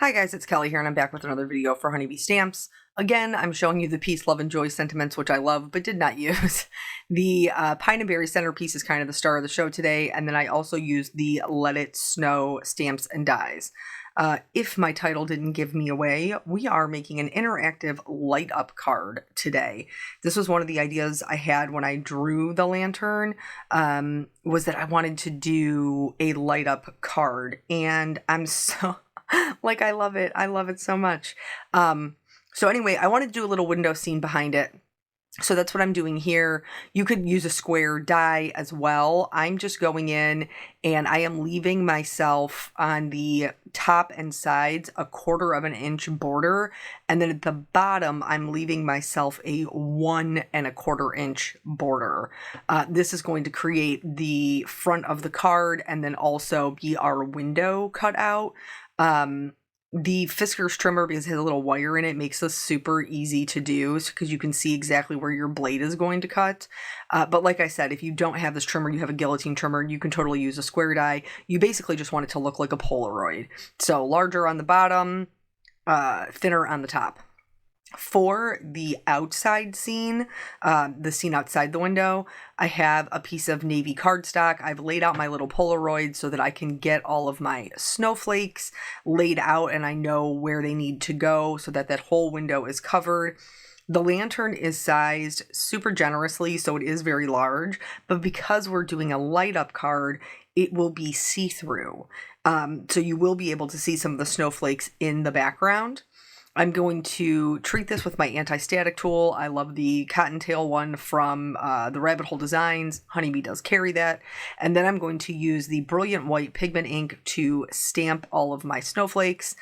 Hi guys, it's Kelly here and I'm back with another video for Honeybee Stamps. Again, I'm showing you the Peace, Love, and Joy sentiments, which I love but did not use. The Pine and Berry Centerpiece is kind of the star of the show today, and then I also used the Let It Snow stamps and dies. If my title didn't give me away, we are making an interactive light up card today. This was one of the ideas I had when I drew the lantern, was that I wanted to do a light up card, and I'm so... like, I love it. I love it so much. So anyway, I wanted to do a little window scene behind it. So that's what I'm doing here. You could use a square die as well. I'm just going in and I am leaving myself on the top and sides a 1/4 inch border. And then at the bottom, I'm leaving myself a 1 1/4 inch border. This is going to create the front of the card and then also be our window cut out. The Fisker's trimmer, because it has a little wire in it, makes this super easy to do because you can see exactly where your blade is going to cut. But like I said, if you don't have this trimmer, you have a guillotine trimmer, you can totally use a square die. You basically just want it to look like a Polaroid. So larger on the bottom, thinner on the top. For the outside scene, the scene outside the window, I have a piece of navy cardstock. I've laid out my little Polaroid so that I can get all of my snowflakes laid out and I know where they need to go so that that whole window is covered. The lantern is sized super generously, so it is very large, but because we're doing a light up card, it will be see-through. So you will be able to see some of the snowflakes in the background. I'm going to treat this with my anti-static tool. I love the cottontail one from the Rabbit Hole Designs. Honeybee does carry that. And then I'm going to use the Brilliant White pigment ink to stamp all of my snowflakes.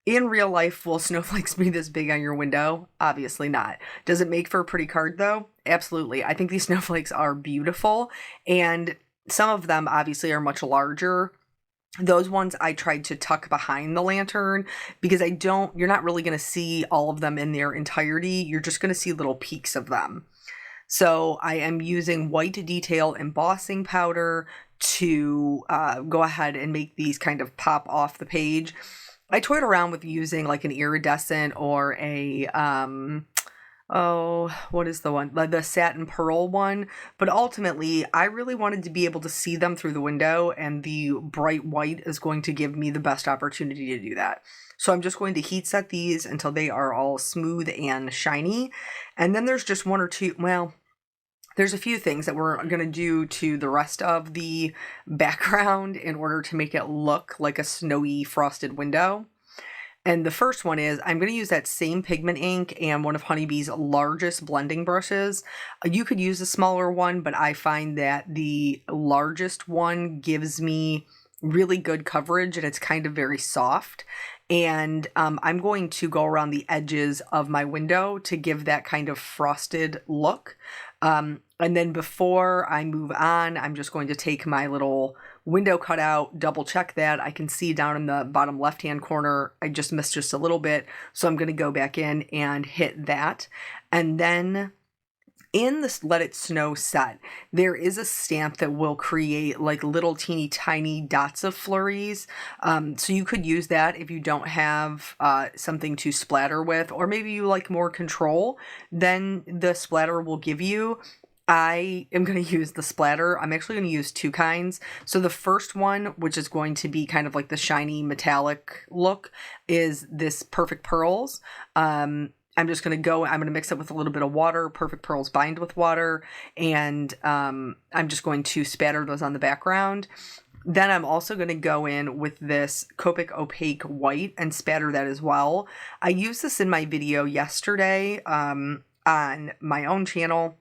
In real life, will snowflakes be this big on your window? Obviously not. Does it make for a pretty card though? Absolutely. I think these snowflakes are beautiful, and some of them obviously are much larger. Those ones I tried to tuck behind the lantern because you're not really going to see all of them in their entirety. You're just going to see little peaks of them. So I am using white detail embossing powder to go ahead and make these kind of pop off the page. I toyed around with using like an iridescent or a, what is the one? The satin pearl one. But ultimately, I really wanted to be able to see them through the window, and the bright white is going to give me the best opportunity to do that. So I'm just going to heat set these until they are all smooth and shiny. And then there's just one or two, well, there's a few things that we're going to do to the rest of the background in order to make it look like a snowy frosted window. And the first one is I'm going to use that same pigment ink and one of Honeybee's largest blending brushes. You could use a smaller one, but I find that the largest one gives me really good coverage and it's kind of very soft. And I'm going to go around the edges of my window to give that kind of frosted look. And then before I move on, I'm just going to take my little window cutout, double check that. I can see down in the bottom left-hand corner, I just missed just a little bit. So I'm going to go back in and hit that. And then in this Let It Snow set, there is a stamp that will create like little teeny tiny dots of flurries. So you could use that if you don't have something to splatter with, or maybe you like more control than the splatter will give you. I am going to use the splatter. I'm actually going to use two kinds. So the first one, which is going to be kind of like the shiny metallic look, is this Perfect Pearls. I'm just going to mix it with a little bit of water. Perfect Pearls bind with water. And I'm just going to spatter those on the background. Then I'm also going to go in with this Copic Opaque White and spatter that as well. I used this in my video yesterday on my own channel.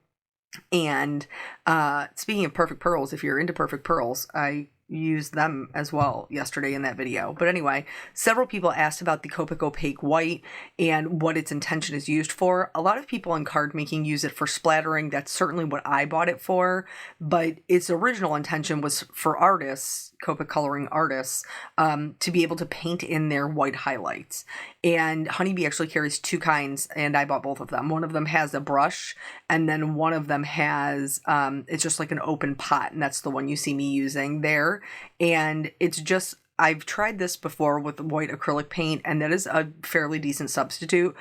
And speaking of Perfect Pearls, if you're into Perfect Pearls, I used them as well yesterday in that video. But anyway, several people asked about the Copic Opaque White and what its intention is used for. A lot of people in card making use it for splattering. That's certainly what I bought it for. But its original intention was for artists, Copic coloring artists, to be able to paint in their white highlights. And Honeybee actually carries two kinds, and I bought both of them. One of them has a brush, and then one of them has, it's just like an open pot, and that's the one you see me using there. And it's just, I've tried this before with white acrylic paint, and that is a fairly decent substitute.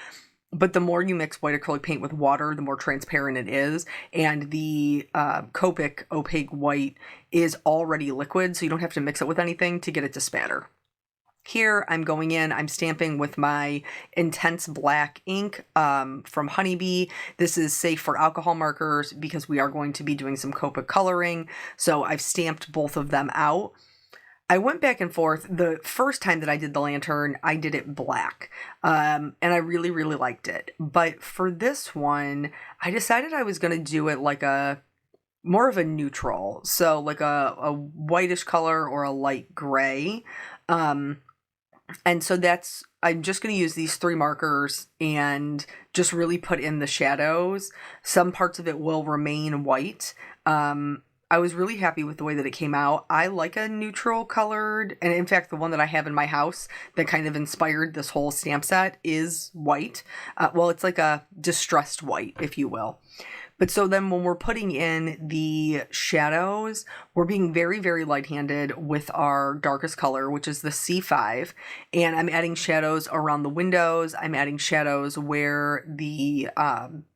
But the more you mix white acrylic paint with water, the more transparent it is. And the Copic opaque white is already liquid, so you don't have to mix it with anything to get it to spatter. Here I'm going in, I'm stamping with my intense black ink from Honeybee. This is safe for alcohol markers because we are going to be doing some Copic coloring. So I've stamped both of them out. I went back and forth. The first time that I did the lantern, I did it black, and I really, really liked it. But for this one, I decided I was going to do it like more of a neutral. So like a whitish color or a light gray. And so I'm just going to use these 3 markers and just really put in the shadows. Some parts of it will remain white. I was really happy with the way that it came out. I like a neutral colored, and in fact, the one that I have in my house that kind of inspired this whole stamp set is white. Well, it's like a distressed white, if you will. But so then when we're putting in the shadows, we're being very, very light-handed with our darkest color, which is the C5. And I'm adding shadows around the windows. I'm adding shadows where the,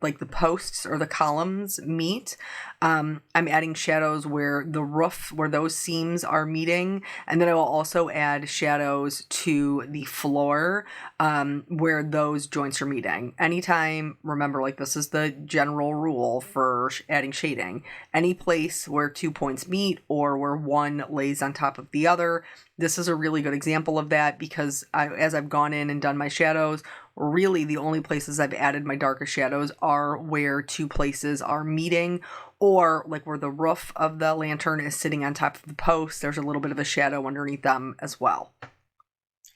like the posts or the columns meet. I'm adding shadows where the roof, where those seams are meeting. And then I will also add shadows to the floor, where those joints are meeting. Anytime, remember, like this is the general rule for adding shading. Any place where 2 points meet or where one lays on top of the other. This is a really good example of that because as I've gone in and done my shadows, really the only places I've added my darkest shadows are where 2 places are meeting, or like where the roof of the lantern is sitting on top of the post. There's a little bit of a shadow underneath them as well.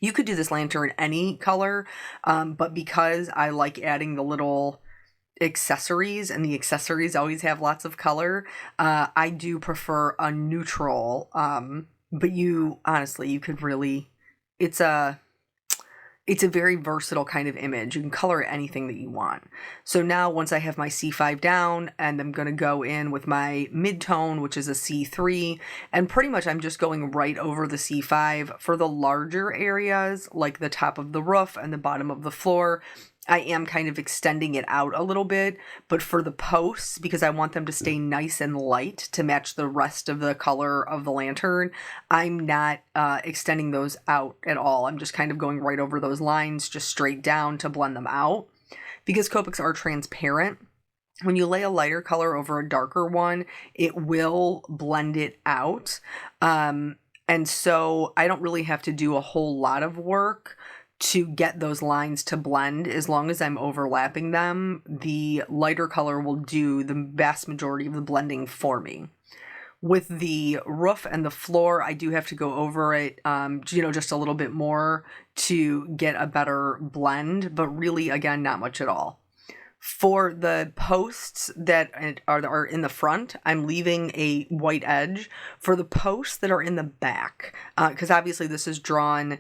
You could do this lantern any color, but because I like adding the little accessories, and the accessories always have lots of color, I do prefer a neutral, but honestly, you could really, it's a very versatile kind of image. You can color anything that you want. So now once I have my C5 down, and I'm going to go in with my mid-tone, which is a C3, and pretty much I'm just going right over the C5 for the larger areas, like the top of the roof and the bottom of the floor. I am kind of extending it out a little bit, but for the posts, because I want them to stay nice and light to match the rest of the color of the lantern, I'm not extending those out at all. I'm just kind of going right over those lines, just straight down to blend them out. Because Copics are transparent, when you lay a lighter color over a darker one, it will blend it out. And so I don't really have to do a whole lot of work to get those lines to blend. As long as I'm overlapping them, the lighter color will do the vast majority of the blending for me. With the roof and the floor, I do have to go over it, just a little bit more to get a better blend, but really, again, not much at all. For the posts that are in the front, I'm leaving a white edge. For the posts that are in the back, because obviously this is drawn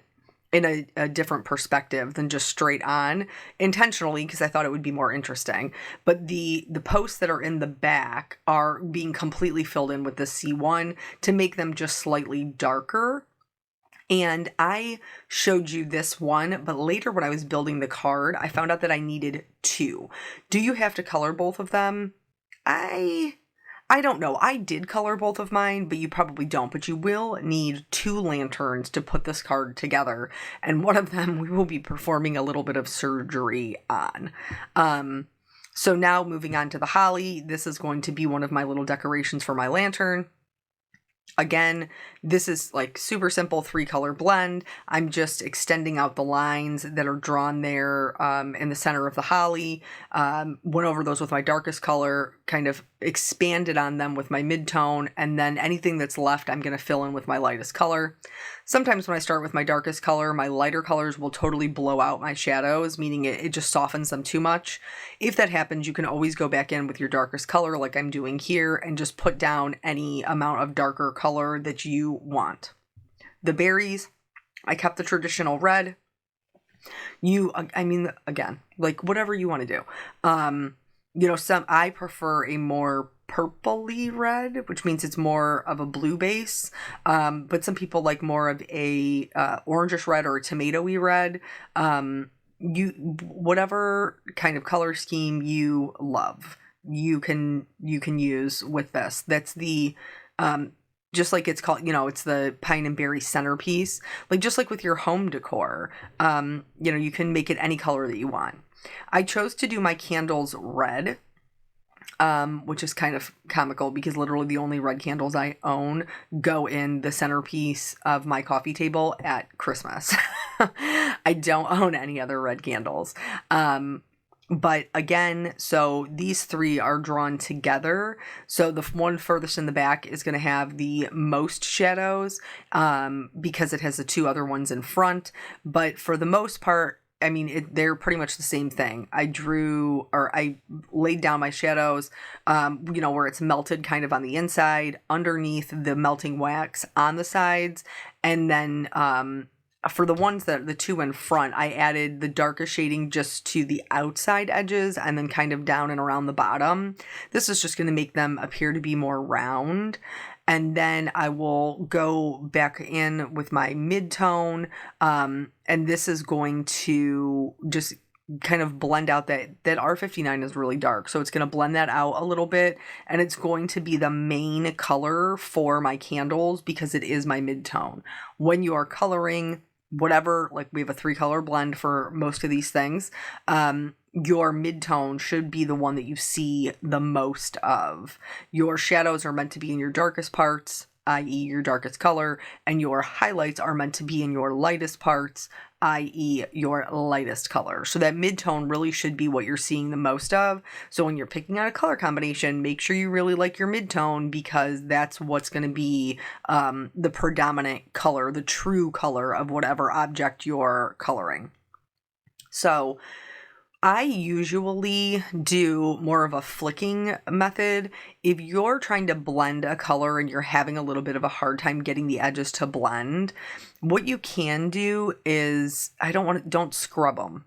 in a different perspective than just straight on, intentionally, because I thought it would be more interesting. But the posts that are in the back are being completely filled in with the C1 to make them just slightly darker. And I showed you this one, but later when I was building the card, I found out that I needed 2. Do you have to color both of them? I don't know. I did color both of mine, but you probably don't. But you will need 2 lanterns to put this card together. And one of them we will be performing a little bit of surgery on. So now moving on to the holly. This is going to be one of my little decorations for my lantern. Again, this is like super simple 3-color blend. I'm just extending out the lines that are drawn there in the center of the holly. Went over those with my darkest color, kind of expanded on them with my mid-tone, and then anything that's left I'm going to fill in with my lightest color. Sometimes when I start with my darkest color, my lighter colors will totally blow out my shadows, meaning it just softens them too much. If that happens, you can always go back in with your darkest color like I'm doing here and just put down any amount of darker color that you want. The berries, I kept the traditional red. Again, like whatever you want to do. I prefer a more purpley red, which means it's more of a blue base. But some people like more of a orangish red or a tomatoey red. Whatever kind of color scheme you love, you can use with this. That's the just like it's called, it's the pine and berry centerpiece. Like just like with your home decor, you can make it any color that you want. I chose to do my candles red, which is kind of comical because literally the only red candles I own go in the centerpiece of my coffee table at Christmas. I don't own any other red candles. But again, so these three are drawn together. So the one furthest in the back is going to have the most shadows because it has the two other ones in front. But for the most part, I mean, they're pretty much the same thing. I laid down my shadows, where it's melted kind of on the inside, underneath the melting wax on the sides. And then for the ones the two in front, I added the darkest shading just to the outside edges and then kind of down and around the bottom. This is just going to make them appear to be more round. And then I will go back in with my mid-tone, and this is going to just kind of blend out that R59 is really dark. So it's going to blend that out a little bit, and it's going to be the main color for my candles because it is my mid-tone. When you are coloring whatever, like we have a 3-color blend for most of these things, your mid-tone should be the one that you see the most of. Your shadows are meant to be in your darkest parts, i.e. your darkest color, and your highlights are meant to be in your lightest parts, i.e. your lightest color. So that mid-tone really should be what you're seeing the most of. So when you're picking out a color combination, make sure you really like your mid-tone because that's what's going to be the predominant color, the true color of whatever object you're coloring. So I usually do more of a flicking method. If you're trying to blend a color and you're having a little bit of a hard time getting the edges to blend, what you can do is, don't scrub them,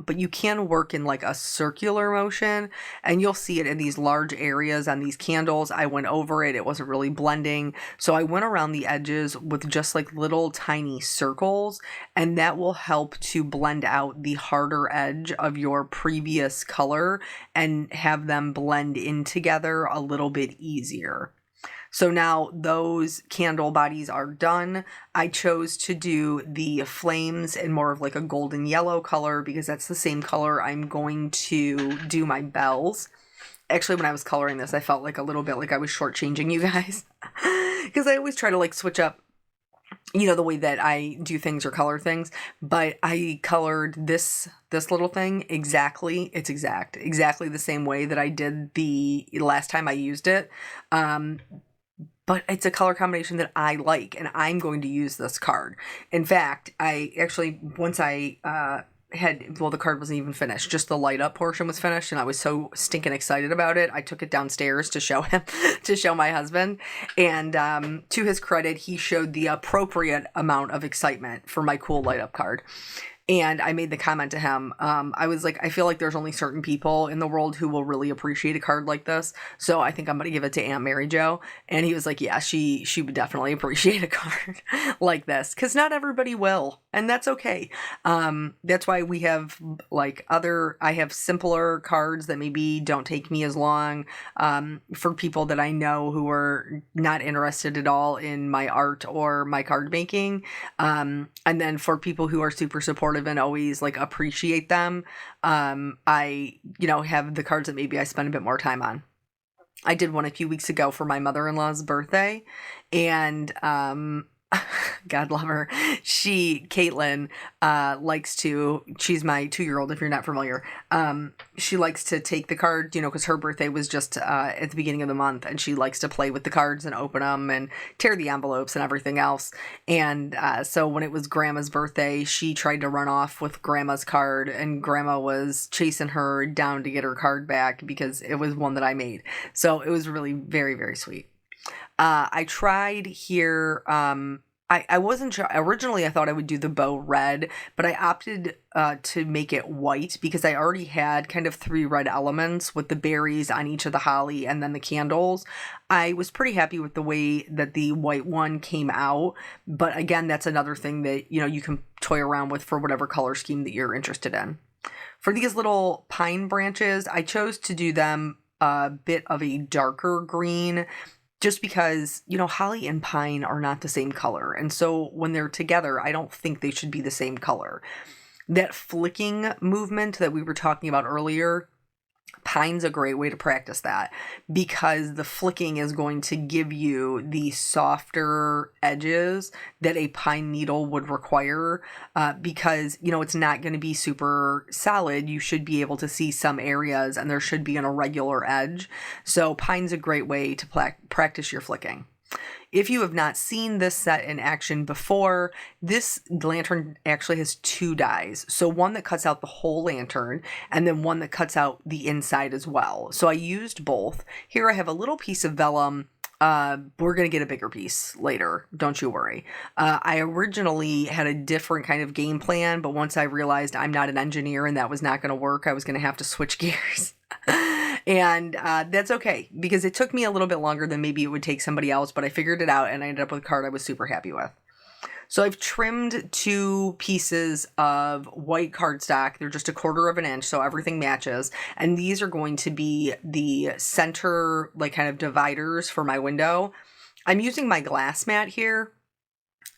but you can work in like a circular motion, and you'll see it in these large areas on these candles. I went over it. It wasn't really blending. So I went around the edges with just like little tiny circles, and that will help to blend out the harder edge of your previous color and have them blend in together a little bit easier. So now those candle bodies are done. I chose to do the flames in more of like a golden yellow color because that's the same color I'm going to do my bells. Actually, when I was coloring this, I felt like a little bit like I was shortchanging you guys because I always try to like switch up, the way that I do things or color things, but I colored this little thing exactly the same way that I did the last time I used it. But it's a color combination that I like, and I'm going to use this card. In fact, I actually, once I the card wasn't even finished, just the light up portion was finished, and I was so stinking excited about it. I took it downstairs to show him, to show my husband, and to his credit, he showed the appropriate amount of excitement for my cool light up card. And I made the comment to him, I was like, I feel like there's only certain people in the world who will really appreciate a card like this. So I think I'm going to give it to Aunt Mary Jo. And he was like, yeah, she would definitely appreciate a card like this. Because not everybody will. And that's okay. That's why we have I have simpler cards that maybe don't take me as long for people that I know who are not interested at all in my art or my card making. And then for people who are super supportive and always like appreciate them, I have the cards that maybe I spend a bit more time on. I did one a few weeks ago for my mother-in-law's birthday, and God love her. Caitlin, she's my 2-year-old, if you're not familiar. She likes to take the card, because her birthday was just at the beginning of the month, and she likes to play with the cards and open them and tear the envelopes and everything else. And so when it was Grandma's birthday, she tried to run off with Grandma's card, and Grandma was chasing her down to get her card back because it was one that I made. So it was really very, very sweet. I tried here, I wasn't sure. Originally, I thought I would do the bow red, but I opted to make it white because I already had kind of 3 red elements with the berries on each of the holly and then the candles. I was pretty happy with the way that the white one came out. But again, that's another thing that, you can toy around with for whatever color scheme that you're interested in. For these little pine branches, I chose to do them a bit of a darker green, just because, holly and pine are not the same color. And so when they're together, I don't think they should be the same color. That flicking movement that we were talking about earlier, pine's a great way to practice that, because the flicking is going to give you the softer edges that a pine needle would require, because, it's not going to be super solid. You should be able to see some areas and there should be an irregular edge. So pine's a great way to practice your flicking. If you have not seen this set in action before, this lantern actually has 2 dies. So one that cuts out the whole lantern and then one that cuts out the inside as well. So I used both. Here I have a little piece of vellum. We're going to get a bigger piece later. Don't you worry. I originally had a different kind of game plan, but once I realized I'm not an engineer and that was not going to work, I was going to have to switch gears. And that's okay, because it took me a little bit longer than maybe it would take somebody else, but I figured it out and I ended up with a card I was super happy with. So I've trimmed 2 pieces of white cardstock. They're just 1/4 of an inch, so everything matches. And these are going to be the center, kind of dividers for my window. I'm using my glass mat here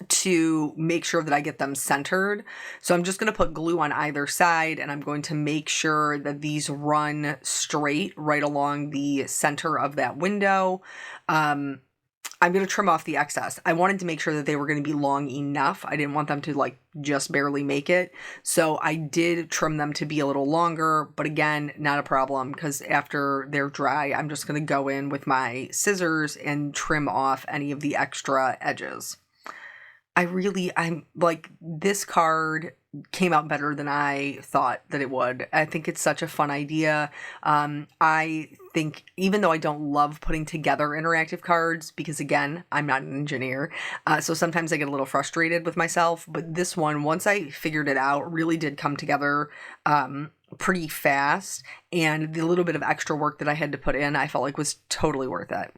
to make sure that I get them centered. So I'm just going to put glue on either side, and I'm going to make sure that these run straight right along the center of that window. I'm going to trim off the excess. I wanted to make sure that they were going to be long enough. I didn't want them to just barely make it. So I did trim them to be a little longer, but again, not a problem, because after they're dry, I'm just going to go in with my scissors and trim off any of the extra edges. I'm like, this card came out better than I thought that it would. I think it's such a fun idea. I think, even though I don't love putting together interactive cards, because again, I'm not an engineer, so sometimes I get a little frustrated with myself, but this one, once I figured it out, really did come together pretty fast, and the little bit of extra work that I had to put in, I felt like was totally worth it.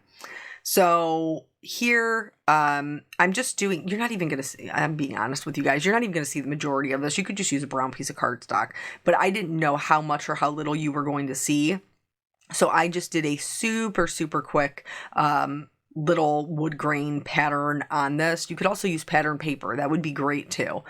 So here, I'm just doing, you're not even going to see, I'm being honest with you guys, you're not even going to see the majority of this. You could just use a brown piece of cardstock, but I didn't know how much or how little you were going to see. So I just did a super, super quick, little wood grain pattern on this. You could also use pattern paper. That would be great too.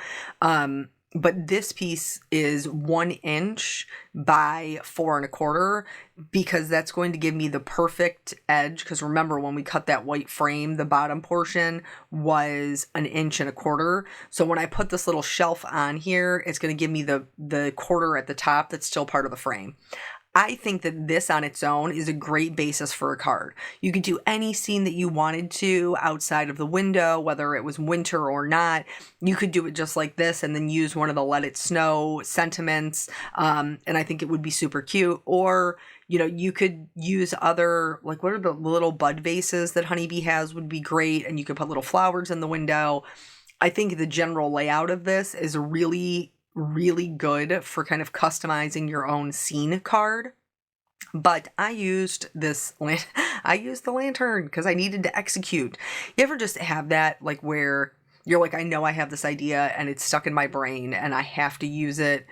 But this piece is 1 inch by 4 1/4, because that's going to give me the perfect edge. Because remember, when we cut that white frame, the bottom portion was 1 1/4 inches. So when I put this little shelf on here, it's going to give me the quarter at the top that's still part of the frame. I think that this on its own is a great basis for a card. You could do any scene that you wanted to outside of the window, whether it was winter or not. You could do it just like this and then use one of the Let It Snow sentiments. And I think it would be super cute. Or, you could use other, what are the little bud vases that Honeybee has would be great. And you could put little flowers in the window. I think the general layout of this is really good for kind of customizing your own scene card. But I used the lantern because I needed to execute. You ever just have that, where you're like, I know I have this idea and it's stuck in my brain and I have to use it,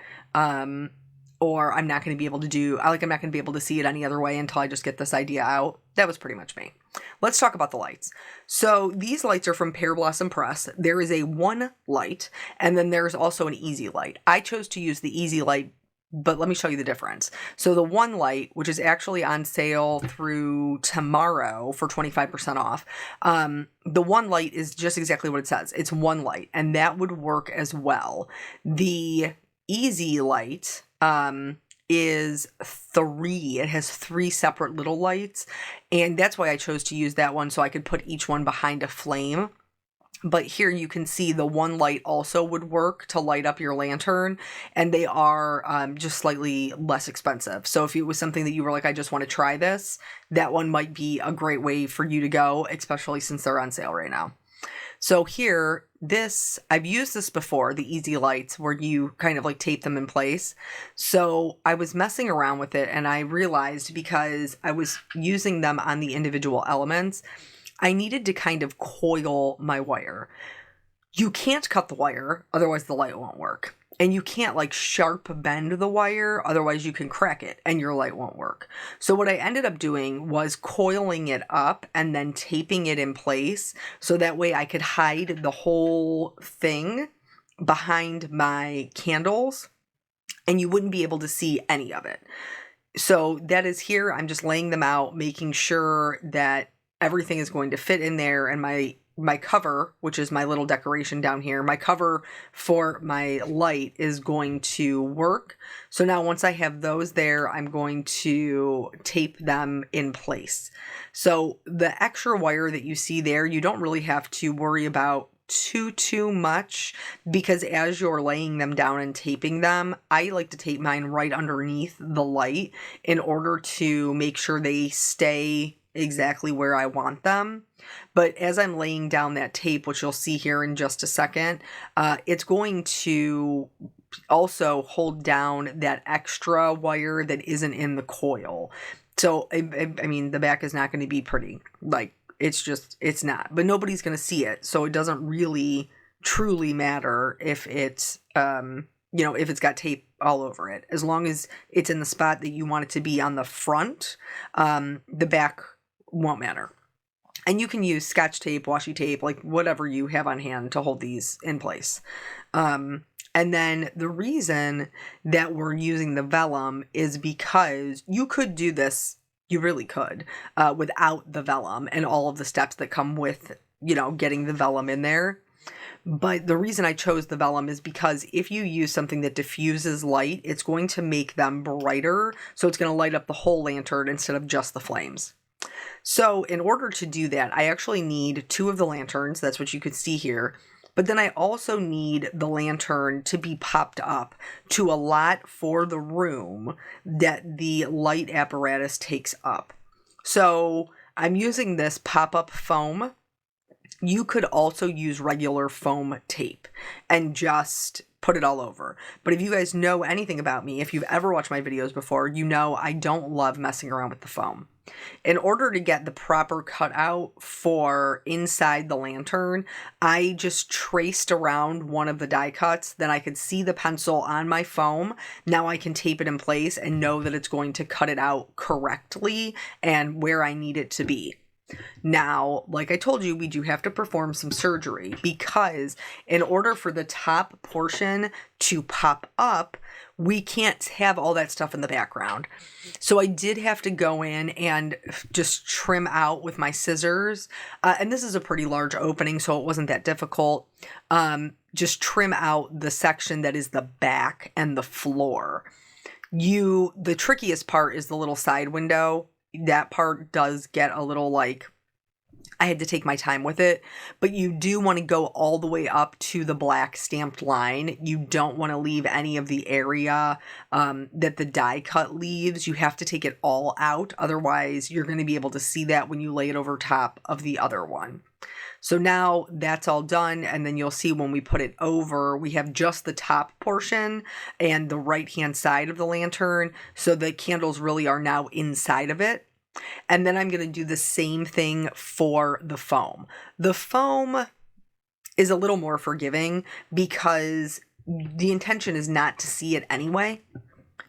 or I'm not going to be able to I'm not going to be able to see it any other way until I just get this idea out. That was pretty much me. Let's talk about the lights. So these lights are from Pear Blossom Press. There is a 1 light, and then there's also an easy light. I chose to use the easy light, but let me show you the difference. So the 1 light, which is actually on sale through tomorrow for 25% off, the 1 light is just exactly what it says. It's 1 light, and that would work as well. The easy light is 3. It has 3 separate little lights, and that's why I chose to use that one, so I could put each one behind a flame. But here you can see the 1 light also would work to light up your lantern, and they are just slightly less expensive. So if it was something that you were like, I just want to try this, that one might be a great way for you to go, especially since they're on sale right now. So here, I've used this before, the easy lights, where you kind of like tape them in place. So I was messing around with it and I realized, because I was using them on the individual elements, I needed to kind of coil my wire. You can't cut the wire, otherwise the light won't work. And you can't like sharp bend the wire, otherwise you can crack it and your light won't work. So what I ended up doing was coiling it up and then taping it in place, so that way I could hide the whole thing behind my candles and you wouldn't be able to see any of it. So that is here. I'm just laying them out, making sure that everything is going to fit in there, and my cover, which is my little decoration down here, my cover for my light is going to work. So now once I have those there, I'm going to tape them in place. So the extra wire that you see there, you don't really have to worry about too much, because as you're laying them down and taping them, I like to tape mine right underneath the light in order to make sure they stay exactly where I want them. But as I'm laying down that tape, which you'll see here in just a second, it's going to also hold down that extra wire that isn't in the coil. So, I mean, the back is not going to be pretty. Like, it's not. But nobody's going to see it. So it doesn't really truly matter if it's, if it's got tape all over it. As long as it's in the spot that you want it to be on the front, the back won't matter. And you can use Scotch tape, washi tape, like whatever you have on hand to hold these in place. And then the reason that we're using the vellum is because you could do this, you really could, without the vellum and all of the steps that come with, getting the vellum in there. But the reason I chose the vellum is because if you use something that diffuses light, it's going to make them brighter. So it's going to light up the whole lantern instead of just the flames. So in order to do that, I actually need 2 of the lanterns. That's what you could see here. But then I also need the lantern to be popped up to a lot for the room that the light apparatus takes up. So I'm using this pop-up foam. You could also use regular foam tape and just put it all over. But if you guys know anything about me, if you've ever watched my videos before, you know I don't love messing around with the foam. In order to get the proper cutout for inside the lantern, I just traced around one of the die cuts. Then I could see the pencil on my foam. Now I can tape it in place and know that it's going to cut it out correctly and where I need it to be. Now, like I told you, we do have to perform some surgery, because in order for the top portion to pop up, we can't have all that stuff in the background. So I did have to go in and just trim out with my scissors. And this is a pretty large opening, so it wasn't that difficult. Just trim out the section that is the back and the floor. The trickiest part is the little side window. That part does get a little I had to take my time with it, but you do want to go all the way up to the black stamped line. You don't want to leave any of the area that the die cut leaves. You have to take it all out. Otherwise, you're going to be able to see that when you lay it over top of the other one. So now that's all done, and then you'll see when we put it over, we have just the top portion and the right-hand side of the lantern, so the candles really are now inside of it. And then I'm going to do the same thing for the foam. The foam is a little more forgiving because the intention is not to see it anyway.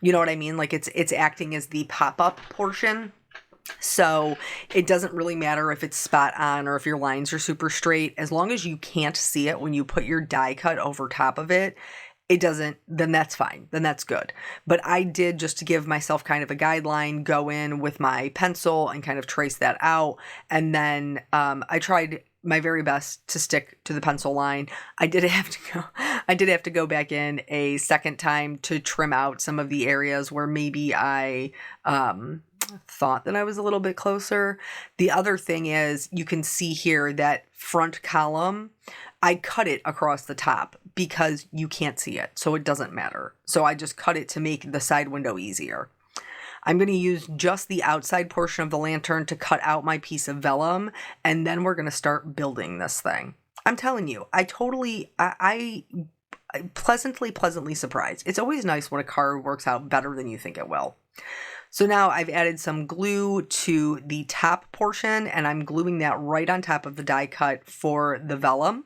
You know what I mean? Like it's acting as the pop-up portion. So it doesn't really matter if it's spot on or if your lines are super straight. As long as you can't see it when you put your die cut over top of it, then that's fine. Then that's good. But I did, just to give myself kind of a guideline, go in with my pencil and kind of trace that out. And then I tried my very best to stick to the pencil line. I did have to go back in a second time to trim out some of the areas where maybe I thought that I was a little bit closer. The other thing is, you can see here that front column, I cut it across the top because you can't see it, so it doesn't matter. So I just cut it to make the side window easier. I'm going to use just the outside portion of the lantern to cut out my piece of vellum, and then we're going to start building this thing. I'm telling you, I pleasantly surprised. It's always nice when a card works out better than you think it will. So now I've added some glue to the top portion, and I'm gluing that right on top of the die cut for the vellum.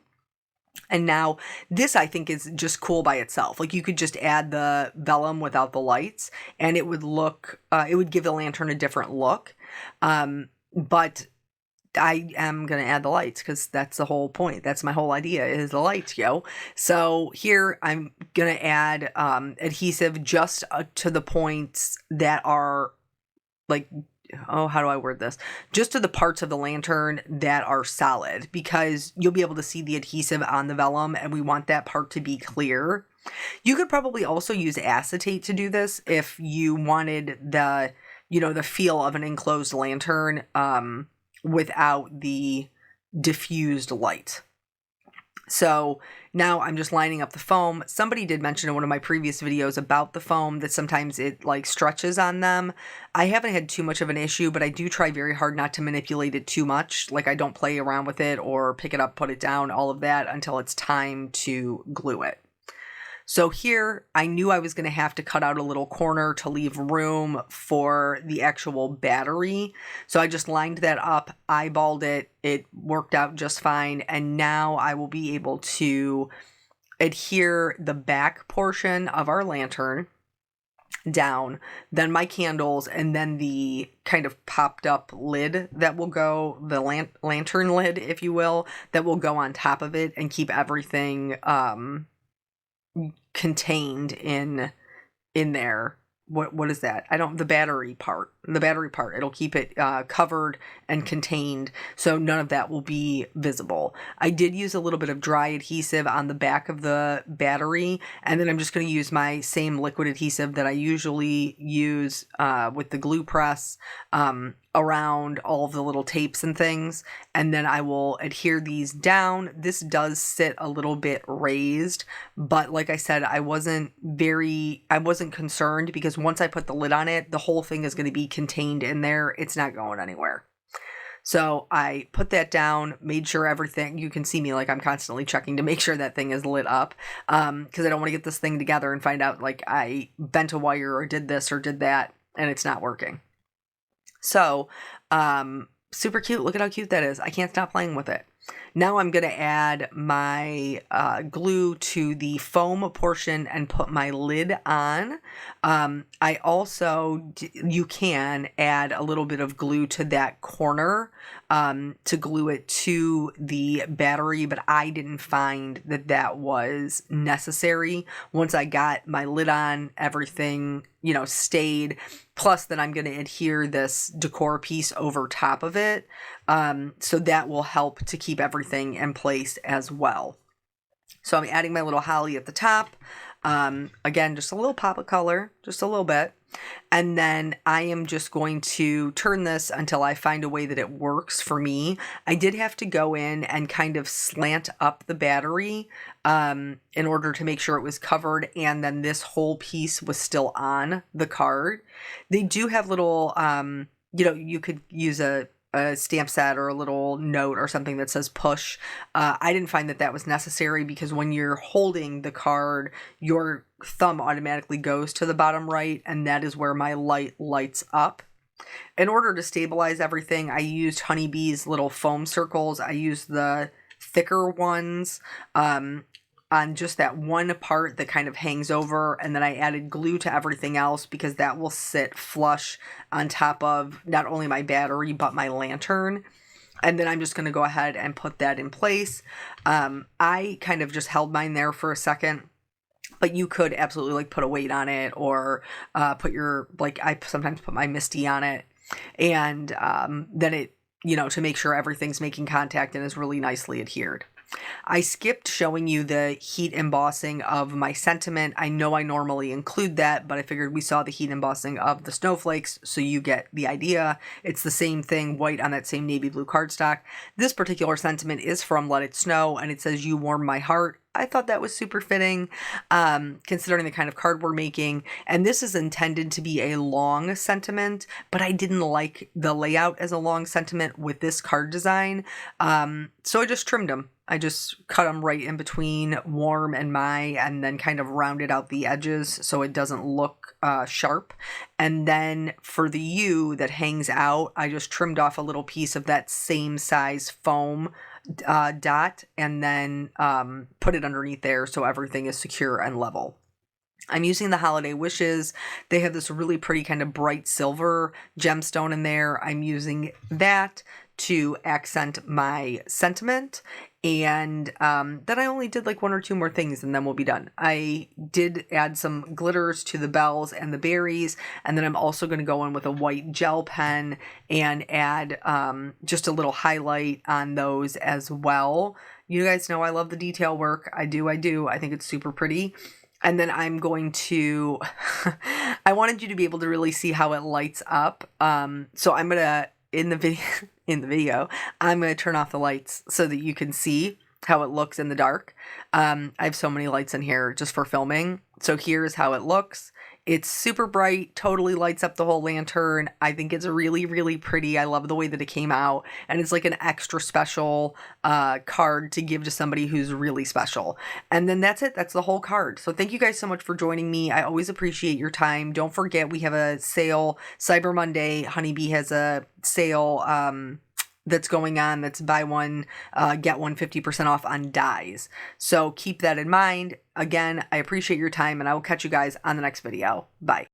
And now this, I think, is just cool by itself. Like, you could just add the vellum without the lights and it would look, it would give the lantern a different look. But I am going to add the lights because that's the whole point. That's my whole idea, is the lights, yo. So here I'm going to add adhesive just to the points that are like, oh, how do I word this? Just to the parts of the lantern that are solid, because you'll be able to see the adhesive on the vellum and we want that part to be clear. You could probably also use acetate to do this if you wanted the, the feel of an enclosed lantern without the diffused light. So now I'm just lining up the foam. Somebody did mention in one of my previous videos about the foam that sometimes it like stretches on them. I haven't had too much of an issue, but I do try very hard not to manipulate it too much. Like, I don't play around with it or pick it up, put it down, all of that until it's time to glue it. So here, I knew I was going to have to cut out a little corner to leave room for the actual battery. So I just lined that up, eyeballed it, it worked out just fine, and now I will be able to adhere the back portion of our lantern down, then my candles, and then the kind of popped up lid that will go, the lantern lid, if you will, that will go on top of it and keep everything contained in there. What is that? The battery part. It'll keep it covered and contained, so none of that will be visible. I did use a little bit of dry adhesive on the back of the battery, and then I'm just going to use my same liquid adhesive that I usually use with the glue press around all of the little tapes and things, and then I will adhere these down. This does sit a little bit raised, but like I said, I wasn't concerned, because once I put the lid on it, the whole thing is going to be contained in there. It's not going anywhere. So I put that down, made sure everything, you can see me like I'm constantly checking to make sure that thing is lit up, because I don't want to get this thing together and find out like I bent a wire or did this or did that and it's not working. So, super cute. Look at how cute that is. I can't stop playing with it. Now I'm going to add my glue to the foam portion and put my lid on. I also, you can add a little bit of glue to that corner to glue it to the battery, but I didn't find that was necessary. Once I got my lid on, everything, stayed. Plus, then I'm going to adhere this decor piece over top of it. So that will help to keep everything in place as well. So I'm adding my little holly at the top. Again, just a little pop of color, just a little bit. And then I am just going to turn this until I find a way that it works for me. I did have to go in and kind of slant up the battery in order to make sure it was covered, and then this whole piece was still on the card. They do have little, you could use a stamp set or a little note or something that says push. I didn't find that was necessary, because when you're holding the card, your thumb automatically goes to the bottom right, and that is where my light lights up. In order to stabilize everything, I used Honeybee's little foam circles. I used the thicker ones on just that one part that kind of hangs over, and then I added glue to everything else, because that will sit flush on top of not only my battery but my lantern. And then I'm just going to go ahead and put that in place. I kind of just held mine there for a second, but you could absolutely like put a weight on it, or put your, like, I sometimes put my Misty on it, and then it, to make sure everything's making contact and is really nicely adhered. I skipped showing you the heat embossing of my sentiment. I know I normally include that, but I figured we saw the heat embossing of the snowflakes, so you get the idea. It's the same thing, white on that same navy blue cardstock. This particular sentiment is from Let It Snow, and it says, "You warm my heart." I thought that was super fitting, considering the kind of card we're making. And this is intended to be a long sentiment, but I didn't like the layout as a long sentiment with this card design. So I just trimmed them. I just cut them right in between warm and my, and then kind of rounded out the edges so it doesn't look sharp. And then for the U that hangs out, I just trimmed off a little piece of that same size foam dot, and then put it underneath there so everything is secure and level. I'm using the Holiday Wishes. They have this really pretty kind of bright silver gemstone in there. I'm using that to accent my sentiment. And then I only did like 1 or 2 more things and then we'll be done. I did add some glitters to the bells and the berries. And then I'm also going to go in with a white gel pen and add just a little highlight on those as well. You guys know I love the detail work. I do. I think it's super pretty. And then I'm going to, I wanted you to be able to really see how it lights up. So I'm going to, in the video, I'm going to turn off the lights so that you can see how it looks in the dark. I have so many lights in here just for filming. So here's how it looks. It's super bright, totally lights up the whole lantern. I think it's really, really pretty. I love the way that it came out. And it's like an extra special card to give to somebody who's really special. And then that's it. That's the whole card. So thank you guys so much for joining me. I always appreciate your time. Don't forget, we have a sale. Cyber Monday, Honeybee has a sale that's going on. That's buy one, get one 50% off on dies. So keep that in mind. Again, I appreciate your time and I will catch you guys on the next video. Bye.